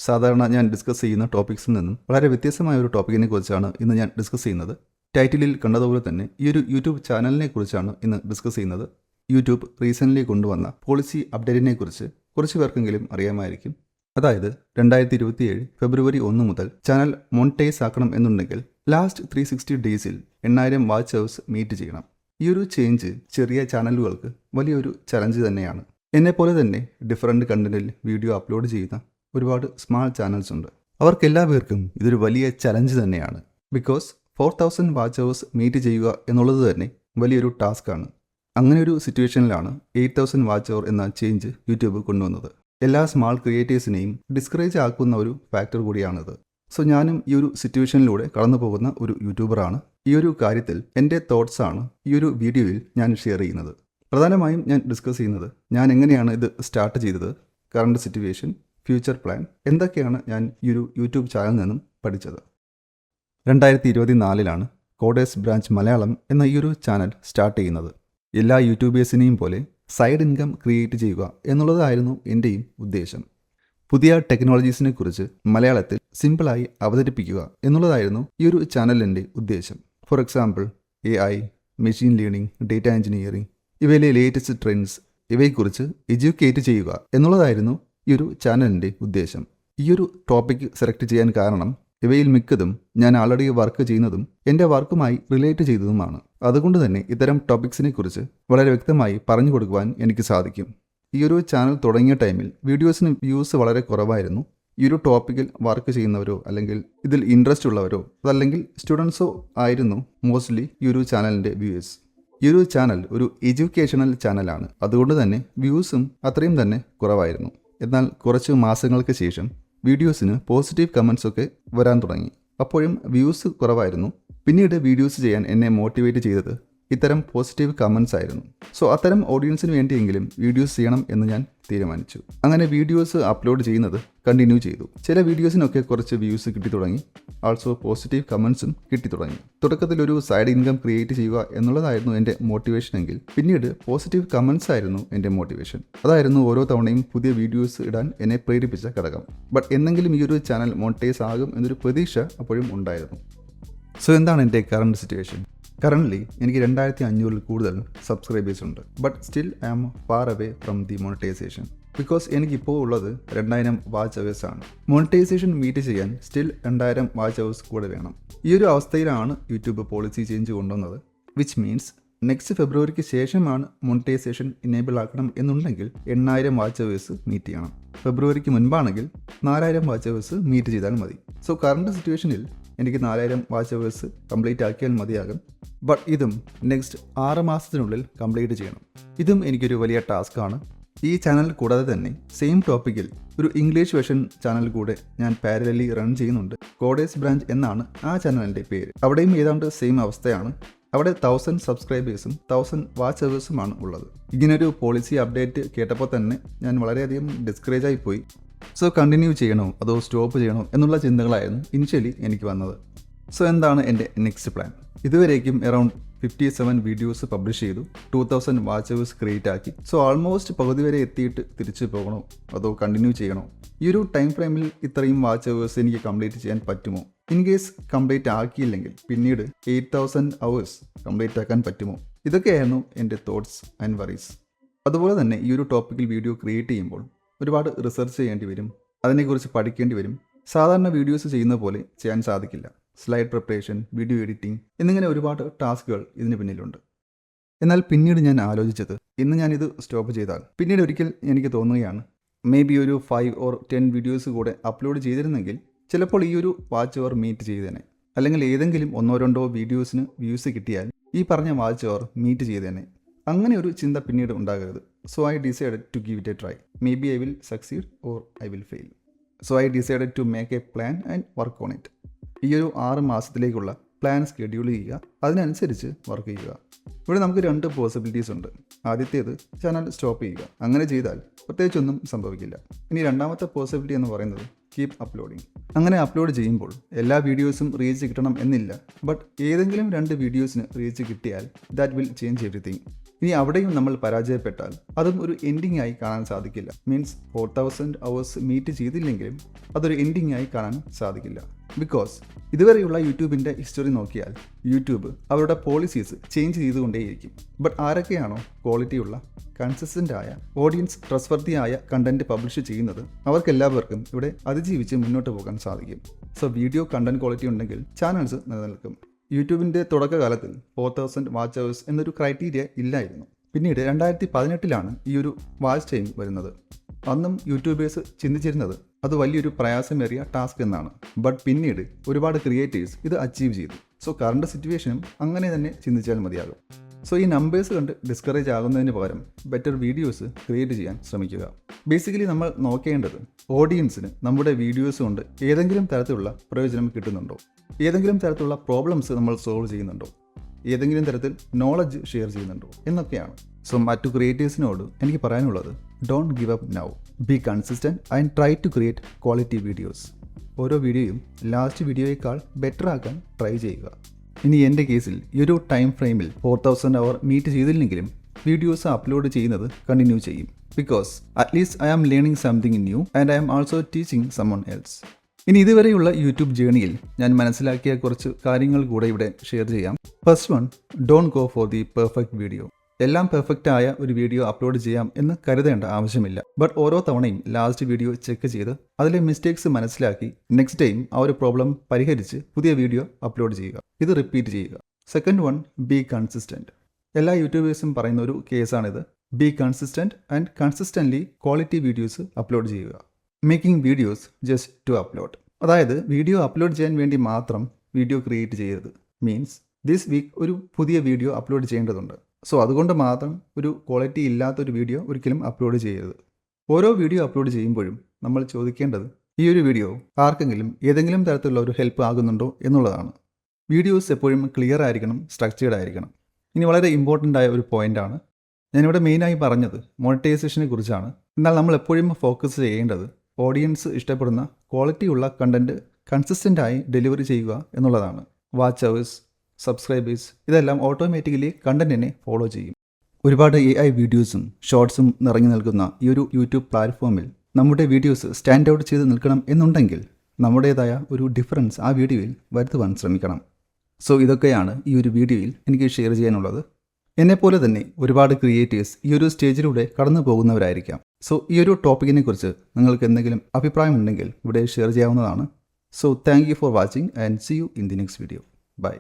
സാധാരണ ഞാൻ ഡിസ്കസ് ചെയ്യുന്ന ടോപ്പിക്സിൽ നിന്നും വളരെ വ്യത്യസ്തമായ ഒരു ടോപ്പിക്കിനെ കുറിച്ചാണ് ഇന്ന് ഞാൻ ഡിസ്കസ് ചെയ്യുന്നത്. ടൈറ്റിലിൽ കണ്ടതുപോലെ തന്നെ ഈ ഒരു യൂട്യൂബ് ചാനലിനെ കുറിച്ചാണ് ഇന്ന് ഡിസ്കസ് ചെയ്യുന്നത്. യൂട്യൂബ് റീസെൻ്റ്ലി കൊണ്ടുവന്ന പോളിസി അപ്ഡേറ്റിനെ കുറിച്ച് കുറച്ച് പേർക്കെങ്കിലും അറിയാമായിരിക്കും. അതായത് 2027 ഫെബ്രുവരി 1 മുതൽ ചാനൽ മോണിറ്റൈസ് ആക്കണം എന്നുണ്ടെങ്കിൽ ലാസ്റ്റ് 360 ഡേയ്സിൽ 8000 വാച്ച് അവേഴ്സ് മീറ്റ് ചെയ്യണം. ഈ ഒരു ചേഞ്ച് ചെറിയ ചാനലുകൾക്ക് വലിയൊരു ചലഞ്ച് തന്നെയാണ്. എന്നെപ്പോലെ തന്നെ ഡിഫറൻറ്റ് കണ്ടന്റിൽ വീഡിയോ അപ്ലോഡ് ചെയ്യുന്ന ഒരുപാട് സ്മാൾ ചാനൽസ് ഉണ്ട്. അവർക്കെല്ലാവർക്കും ഇതൊരു വലിയ ചലഞ്ച് തന്നെയാണ്. ബിക്കോസ് 4000 വാച്ച് അവേഴ്സ് മീറ്റ് ചെയ്യുക എന്നുള്ളത് തന്നെ വലിയൊരു ടാസ്ക്കാണ്. അങ്ങനെ ഒരു സിറ്റുവേഷനിലാണ് 8000 വാച്ച് അവർ എന്ന ചേഞ്ച് യൂട്യൂബ് കൊണ്ടുവന്നത്. എല്ലാ സ്മാൾ ക്രിയേറ്റേഴ്സിനെയും ഡിസ്കറേജ് ആക്കുന്ന ഒരു ഫാക്ടർ കൂടിയാണിത്. സോ ഞാനും ഈ ഒരു സിറ്റുവേഷനിലൂടെ കടന്നു പോകുന്ന ഒരു യൂട്യൂബറാണ്. ഈ ഒരു കാര്യത്തിൽ എൻ്റെ തോട്ട്സാണ് ഈ ഒരു വീഡിയോയിൽ ഞാൻ ഷെയർ ചെയ്യുന്നത്. പ്രധാനമായും ഞാൻ ഡിസ്കസ് ചെയ്യുന്നത് ഞാൻ എങ്ങനെയാണ് ഇത് സ്റ്റാർട്ട് ചെയ്തത്, കറണ്ട് സിറ്റുവേഷൻ, ഫ്യൂച്ചർ പ്ലാൻ, എന്തൊക്കെയാണ് ഞാൻ ഈ ഒരു യൂട്യൂബ് ചാനലിൽ നിന്നും പഠിച്ചത്. 2024 കോഡേഴ്സ് ബ്രാഞ്ച് മലയാളം എന്ന ഈ ഒരു ചാനൽ സ്റ്റാർട്ട് ചെയ്യുന്നത്. എല്ലാ യൂട്യൂബേഴ്സിനെയും പോലെ സൈഡ് ഇൻകം ക്രിയേറ്റ് ചെയ്യുക എന്നുള്ളതായിരുന്നു എൻ്റെയും ഉദ്ദേശം. പുതിയ ടെക്നോളജീസിനെ കുറിച്ച് മലയാളത്തിൽ സിമ്പിളായി അവതരിപ്പിക്കുക എന്നുള്ളതായിരുന്നു ഈ ഒരു ചാനലിൻ്റെ ഉദ്ദേശം. For example AI, machine learning, data engineering, ഇവയിലെ ലേറ്റസ്റ്റ് ട്രെൻഡ്സ്, ഇവയെക്കുറിച്ച് എഡ്യൂക്കേറ്റ് ചെയ്യുക എന്നുള്ളതായിരുന്നു ഈ ഒരു ചാനലിൻ്റെ ഉദ്ദേശം. ഈ ഒരു ടോപ്പിക് സെലക്ട് ചെയ്യാൻ കാരണം ഇവയിൽ മിക്കതും ഞാൻ ആൾറെഡി വർക്ക് ചെയ്യുന്നതും എൻ്റെ വർക്കുമായി റിലേറ്റ് ചെയ്തതുമാണ്. അതുകൊണ്ട് തന്നെ ഇത്തരം ടോപ്പിക്സിനെ കുറിച്ച് വളരെ വ്യക്തമായി പറഞ്ഞു കൊടുക്കുവാൻ എനിക്ക് സാധിക്കും. ഈ ഒരു ചാനൽ തുടങ്ങിയ ടൈമിൽ വീഡിയോസിന് വ്യൂസ് വളരെ കുറവായിരുന്നു. ഈ ഒരു ടോപ്പിക്കിൽ വർക്ക് ചെയ്യുന്നവരോ അല്ലെങ്കിൽ ഇതിൽ ഇൻട്രസ്റ്റ് ഉള്ളവരോ അതല്ലെങ്കിൽ സ്റ്റുഡൻസോ ആയിരുന്നു മോസ്റ്റ്ലി ഈ ഒരു ചാനലിൻ്റെ വ്യൂവേഴ്സ്. ഈ ഒരു ചാനൽ ഒരു എഡ്യൂക്കേഷണൽ ചാനലാണ്. അതുകൊണ്ട് തന്നെ വ്യൂസും അത്രയും തന്നെ കുറവായിരുന്നു. എന്നാൽ കുറച്ച് മാസങ്ങൾക്ക് ശേഷം വീഡിയോസിന് പോസിറ്റീവ് കമൻസ് ഒക്കെ വരാൻ തുടങ്ങി. അപ്പോഴും വ്യൂസ് കുറവായിരുന്നു. പിന്നീട് വീഡിയോസ് ചെയ്യാൻ എന്നെ മോട്ടിവേറ്റ് ചെയ്തത് ഇത്തരം പോസിറ്റീവ് കമൻസ് ആയിരുന്നു. സോ അത്തരം ഓഡിയൻസിന് വേണ്ടിയെങ്കിലും വീഡിയോസ് ചെയ്യണം എന്ന് ഞാൻ തീരുമാനിച്ചു. അങ്ങനെ വീഡിയോസ് അപ്ലോഡ് ചെയ്യുന്നത് കണ്ടിന്യൂ ചെയ്തു. ചില വീഡിയോസിനൊക്കെ കുറച്ച് വ്യൂസ് കിട്ടി തുടങ്ങി. ആൾസോ പോസിറ്റീവ് കമൻസും കിട്ടി തുടങ്ങി. തുടക്കത്തിൽ ഒരു സൈഡ് ഇൻകം ക്രിയേറ്റ് ചെയ്യുക എന്നുള്ളതായിരുന്നു എൻ്റെ മോട്ടിവേഷൻ എങ്കിൽ പിന്നീട് പോസിറ്റീവ് കമൻസ് ആയിരുന്നു എൻ്റെ മോട്ടിവേഷൻ. അതായിരുന്നു ഓരോ തവണയും പുതിയ വീഡിയോസ് ഇടാൻ എന്നെ പ്രേരിപ്പിച്ച ഘടകം. ബട്ട് എന്നെങ്കിലും ഈ ഒരു ചാനൽ മോണിറ്റൈസ് ആകും എന്നൊരു പ്രതീക്ഷ അപ്പോഴും ഉണ്ടായിരുന്നു. സോ എന്താണ് എൻ്റെ കറണ്ട് സിറ്റുവേഷൻ? കറൻ്റ്ലി എനിക്ക് 2500 കൂടുതൽ സബ്സ്ക്രൈബേഴ്സ് ഉണ്ട്. But still I am far away from the monetisation. Because എനിക്കിപ്പോൾ ഉള്ളത് 2000 വാച്ച് അവേഴ്സ് ആണ്. മോണിറ്റൈസേഷൻ മീറ്റ് ചെയ്യാൻ സ്റ്റിൽ 2000 വാച്ച് അവേഴ്സ് കൂടെ വേണം. ഈ ഒരു അവസ്ഥയിലാണ് യൂട്യൂബ് പോളിസി ചേഞ്ച് കൊണ്ടുവന്നത്. വിച്ച് മീൻസ് നെക്സ്റ്റ് ഫെബ്രുവരിക്ക് ശേഷമാണ് മോണിറ്റൈസേഷൻ ഇനേബിൾ ആക്കണം എന്നുണ്ടെങ്കിൽ 8000 വാച്ച് അവേഴ്സ് മീറ്റ് ചെയ്യണം. ഫെബ്രുവരിക്ക് മുൻപാണെങ്കിൽ 4000 വാച്ച് അവേഴ്സ് മീറ്റ് ചെയ്താൽ മതി. സോ കറണ്ട് സിറ്റുവേഷനിൽ എനിക്ക് 4000 വാച്ച് അവേഴ്സ് കംപ്ലീറ്റ് ആക്കിയാൽ മതിയാകും. ബട്ട് ഇതും നെക്സ്റ്റ് 6 മാസത്തിനുള്ളിൽ കംപ്ലീറ്റ് ചെയ്യണം. ഇതും എനിക്കൊരു വലിയ ടാസ്ക്കാണ്. ഈ ചാനൽ കൂടാതെ തന്നെ സെയിം ടോപ്പിക്കിൽ ഒരു ഇംഗ്ലീഷ് വെർഷൻ ചാനൽ കൂടെ ഞാൻ പാരലലി റൺ ചെയ്യുന്നുണ്ട്. കോഡേഴ്സ് ബ്രാഞ്ച് എന്നാണ് ആ ചാനലിൻ്റെ പേര്. അവിടെയും ഏതാണ്ട് സെയിം അവസ്ഥയാണ്. അവിടെ 1000 സബ്സ്ക്രൈബേഴ്സും 1000 വാച്ച് അവേഴ്സുമാണ് ഉള്ളത്. ഇങ്ങനൊരു പോളിസി അപ്ഡേറ്റ് കേട്ടപ്പോൾ തന്നെ ഞാൻ വളരെയധികം ഡിസ്കറേജ് ആയി പോയി. സോ കണ്ടിന്യൂ ചെയ്യണോ അതോ സ്റ്റോപ്പ് ചെയ്യണോ എന്നുള്ള ചിന്തകളായിരുന്നു ഇനിഷ്യലി എനിക്ക് വന്നത്. സോ എന്താണ് എൻ്റെ നെക്സ്റ്റ് പ്ലാൻ? ഇതുവരേക്കും അറൗണ്ട് 57 വീഡിയോസ് പബ്ലിഷ് ചെയ്തു. 2000 വാച്ച് അവേഴ്സ് ക്രിയേറ്റ് ആക്കി. സോ ആൾമോസ്റ്റ് പകുതി വരെ എത്തിയിട്ട് തിരിച്ചു പോകണോ അതോ കണ്ടിന്യൂ ചെയ്യണോ? ഈ ഒരു ടൈം ഫ്രെയിമിൽ ഇത്രയും വാച്ച് അവേഴ്സ് എനിക്ക് കംപ്ലീറ്റ് ചെയ്യാൻ പറ്റുമോ? ഇൻ കേസ് കംപ്ലീറ്റ് ആക്കിയില്ലെങ്കിൽ പിന്നീട് 8000 അവേഴ്സ് കംപ്ലീറ്റ് ആക്കാൻ പറ്റുമോ? ഇതൊക്കെയായിരുന്നു എൻ്റെ തോട്ട്സ് ആൻഡ് വറീസ്. അതുപോലെ തന്നെ ഈ ഒരു ടോപ്പിക്കിൽ വീഡിയോ ക്രിയേറ്റ് ചെയ്യുമ്പോൾ ഒരുപാട് റിസർച്ച് ചെയ്യേണ്ടി വരും. അതിനെക്കുറിച്ച് പഠിക്കേണ്ടി വരും. സാധാരണ വീഡിയോസ് ചെയ്യുന്ന പോലെ ചെയ്യാൻ സാധിക്കില്ല. സ്ലൈഡ് പ്രിപ്പറേഷൻ, വീഡിയോ എഡിറ്റിംഗ് എന്നിങ്ങനെ ഒരുപാട് ടാസ്കുകൾ ഇതിന് പിന്നിലുണ്ട്. എന്നാൽ പിന്നീട് ഞാൻ ആലോചിച്ചത് ഇന്ന് ഞാനിത് സ്റ്റോപ്പ് ചെയ്താൽ പിന്നീട് ഒരിക്കൽ എനിക്ക് തോന്നുകയാണ് മേ ബി ഒരു 5 or 10 വീഡിയോസ് കൂടെ അപ്ലോഡ് ചെയ്തിരുന്നെങ്കിൽ ചിലപ്പോൾ ഈ ഒരു വാച്ച് അവർ മീറ്റ് ചെയ്തേനെ. അല്ലെങ്കിൽ ഏതെങ്കിലും 1-2 വീഡിയോസിന് വ്യൂസ് കിട്ടിയാൽ ഈ പറഞ്ഞ വാച്ച് അവർ മീറ്റ് ചെയ്തേനെ. അങ്ങനെ ഒരു ചിന്ത പിന്നീട് ഉണ്ടാകരുത്. So I decided to give it a try. Maybe I will succeed or I will fail. So I decided to make a plan and work on it. ഈ ഒരു 6 മാസത്തിലേക്കുള്ള പ്ലാൻ സ്കെഡ്യൂൾ ചെയ്യുക, അതിനനുസരിച്ച് work ചെയ്യുക. ഇവിടെ നമുക്ക് 2 possibilities ഉണ്ട്. ആദ്യത്തേത് channel stop ചെയ്യുക. അങ്ങനെ ചെയ്താൽ പ്രത്യേകിച്ചൊന്നും സംഭവിക്കില്ല. ഇനി രണ്ടാമത്തെ പോസിബിലിറ്റി എന്ന് പറയുന്നത് കീപ് അപ്ലോഡിങ്. അങ്ങനെ അപ്ലോഡ് ചെയ്യുമ്പോൾ എല്ലാ വീഡിയോസും റീച്ച് കിട്ടണം എന്നില്ല. ബട്ട് ഏതെങ്കിലും 2 വീഡിയോസിന് റീച്ച് കിട്ടിയാൽ ദാറ്റ് വിൽ ചേഞ്ച് എവറിത്തിങ്. ഇനി അവിടെയും നമ്മൾ പരാജയപ്പെട്ടാൽ അതും ഒരു എൻഡിങ് ആയി കാണാൻ സാധിക്കില്ല. മീൻസ് 4000 hours മീറ്റ് ചെയ്തില്ലെങ്കിലും അതൊരു എൻഡിങ് ആയി കാണാൻ സാധിക്കില്ല. ബിക്കോസ് ഇതുവരെയുള്ള യൂട്യൂബിൻ്റെ ഹിസ്റ്ററി നോക്കിയാൽ യൂട്യൂബ് അവരുടെ പോളിസീസ് ചേഞ്ച് ചെയ്തുകൊണ്ടേയിരിക്കും. ബട്ട് ആരൊക്കെയാണോ ക്വാളിറ്റിയുള്ള കൺസിസ്റ്റൻ്റ് ആയ ഓഡിയൻസ് ട്രസ്റ്റ്വർത്തി ആയ കണ്ടന്റ് പബ്ലിഷ് ചെയ്യുന്നത് അവർക്കെല്ലാവർക്കും ഇവിടെ അതിജീവിച്ച് മുന്നോട്ട് പോകാൻ സാധിക്കും. സോ വീഡിയോ കണ്ടന്റ് ക്വാളിറ്റി ഉണ്ടെങ്കിൽ ചാനൽസ് നിലനിൽക്കും. യൂട്യൂബിൻ്റെ തുടക്കകാലത്തിൽ 4000 വാച്ച് അവേഴ്സ് എന്നൊരു ക്രൈറ്റീരിയ ഇല്ലായിരുന്നു. പിന്നീട് 2018 ഈ ഒരു വാച്ച് ടൈം വരുന്നത്. അന്നും യൂട്യൂബേഴ്സ് ചിന്തിച്ചിരുന്നത് അത് വലിയൊരു പ്രയാസമേറിയ ടാസ്ക് എന്നാണ്. ബട്ട് പിന്നീട് ഒരുപാട് ക്രിയേറ്റേഴ്സ് ഇത് അച്ചീവ് ചെയ്തു. സോ കറണ്ട് സിറ്റുവേഷനും അങ്ങനെ തന്നെ ചിന്തിച്ചാൽ മതിയാകും. സോ ഈ നമ്പേഴ്സ് കണ്ട് ഡിസ്കറേജ് ആകുന്നതിന് പകരം ബെറ്റർ വീഡിയോസ് ക്രിയേറ്റ് ചെയ്യാൻ ശ്രമിക്കുക. ബേസിക്കലി നമ്മൾ നോക്കേണ്ടത് ഓഡിയൻസിന് നമ്മുടെ വീഡിയോസ് കൊണ്ട് ഏതെങ്കിലും തരത്തിലുള്ള പ്രയോജനം കിട്ടുന്നുണ്ടോ, ഏതെങ്കിലും തരത്തിലുള്ള പ്രോബ്ലംസ് നമ്മൾ സോൾവ് ചെയ്യുന്നുണ്ടോ, ഏതെങ്കിലും തരത്തിൽ നോളജ് ഷെയർ ചെയ്യുന്നുണ്ടോ എന്നൊക്കെയാണ്. സോ മറ്റു ക്രിയേറ്റേഴ്സിനോട് എനിക്ക് പറയാനുള്ളത്, don't give up now, be consistent and try to create quality videos. ഓരോ വീഡിയോയും ലാസ്റ്റ് വീഡിയോയേക്കാൾ ബെറ്റർ ആക്കാൻ ട്രൈ ചെയ്യുക. ഇനി എൻ്റെ കേസിൽ ഈ ഒരു ടൈം ഫ്രെയിമിൽ 4000 hour മീറ്റ് ചെയ്തില്ലെങ്കിലും വീഡിയോസ് അപ്ലോഡ് ചെയ്യുന്നത് കണ്ടിന്യൂ ചെയ്യും. Because at least I am learning something new and I am also teaching someone else. ഇനി ഇതുവരെയുള്ള യൂട്യൂബ് ജേണിയിൽ ഞാൻ മനസ്സിലാക്കിയ കുറച്ച് കാര്യങ്ങൾ കൂടെ ഇവിടെ ഷെയർ ചെയ്യാം. First one, don't go for the perfect video. എല്ലാം പെർഫെക്റ്റ് ആയ ഒരു വീഡിയോ അപ്ലോഡ് ചെയ്യാം എന്ന് കരുതേണ്ട ആവശ്യമില്ല. ബട്ട് ഓരോ തവണയും ലാസ്റ്റ് വീഡിയോ ചെക്ക് ചെയ്ത് അതിലെ മിസ്റ്റേക്സ് മനസ്സിലാക്കി നെക്സ്റ്റ് ടൈം ആ ഒരു പ്രോബ്ലം പരിഹരിച്ച് പുതിയ വീഡിയോ അപ്ലോഡ് ചെയ്യുക. ഇത് റിപ്പീറ്റ് ചെയ്യുക. Second one, be consistent. എല്ലാ യൂട്യൂബേഴ്സും പറയുന്ന ഒരു കേസാണിത്. Be consistent and consistently quality videos upload ചെയ്യുക. Making videos just to upload. അതായത് വീഡിയോ അപ്ലോഡ് ചെയ്യാൻ വേണ്ടി മാത്രം വീഡിയോ ക്രിയേറ്റ് ചെയ്യരുത്. മീൻസ് ദിസ് വീക്ക് ഒരു പുതിയ വീഡിയോ അപ്ലോഡ് ചെയ്യേണ്ടതുണ്ട്. സോ അതുകൊണ്ട് മാത്രം ഒരു ക്വാളിറ്റി ഇല്ലാത്തൊരു വീഡിയോ ഒരിക്കലും അപ്ലോഡ് ചെയ്യരുത്. ഓരോ വീഡിയോ അപ്ലോഡ് ചെയ്യുമ്പോഴും നമ്മൾ ചോദിക്കേണ്ടത് ഈ ഒരു വീഡിയോ ആർക്കെങ്കിലും ഏതെങ്കിലും തരത്തിലുള്ള ഒരു ഹെൽപ്പ് ആകുന്നുണ്ടോ എന്നുള്ളതാണ്. വീഡിയോസ് എപ്പോഴും ക്ലിയർ ആയിരിക്കണം, സ്ട്രക്ചേർഡ് ആയിരിക്കണം. ഇനി വളരെ ഇമ്പോർട്ടൻ്റ് ആയ ഒരു പോയിൻ്റാണ് ഞാനിവിടെ മെയിനായി പറഞ്ഞത്, മോണിറ്റൈസേഷനെ കുറിച്ചാണ്. എന്നാൽ നമ്മൾ എപ്പോഴും ഫോക്കസ് ചെയ്യേണ്ടത് ഓഡിയൻസ് ഇഷ്ടപ്പെടുന്ന ക്വാളിറ്റിയുള്ള കണ്ടൻറ്റ് കൺസിസ്റ്റൻ്റായി ഡെലിവറി ചെയ്യുക എന്നുള്ളതാണ്. വാച്ച് അവേഴ്സ്, സബ്സ്ക്രൈബേഴ്സ് ഇതെല്ലാം ഓട്ടോമാറ്റിക്കലി കണ്ടന്റിനെ ഫോളോ ചെയ്യും. ഒരുപാട് AI വീഡിയോസും ഷോർട്സും നിറഞ്ഞു നിൽക്കുന്ന ഈ ഒരു യൂട്യൂബ് പ്ലാറ്റ്ഫോമിൽ നമ്മുടെ വീഡിയോസ് സ്റ്റാൻഡ് ഔട്ട് ചെയ്ത് നിൽക്കണം എന്നുണ്ടെങ്കിൽ നമ്മുടേതായ ഒരു ഡിഫറൻസ് ആ വീഡിയോയിൽ വരുത്തുവാൻ ശ്രമിക്കണം. സോ ഇതൊക്കെയാണ് ഈ ഒരു വീഡിയോയിൽ എനിക്ക് ഷെയർ ചെയ്യാനുള്ളത്. എന്നെപ്പോലെ തന്നെ ഒരുപാട് ക്രിയേറ്റേഴ്സ് ഈ ഒരു സ്റ്റേജിലൂടെ കടന്നു പോകുന്നവരായിരിക്കാം. സോ ഈ ഒരു ടോപ്പിക്കിനെ കുറിച്ച് നിങ്ങൾക്ക് എന്തെങ്കിലും അഭിപ്രായമുണ്ടെങ്കിൽ ഇവിടെ ഷെയർ ചെയ്യാവുന്നതാണ്. So thank you for watching and see you in the next video. By.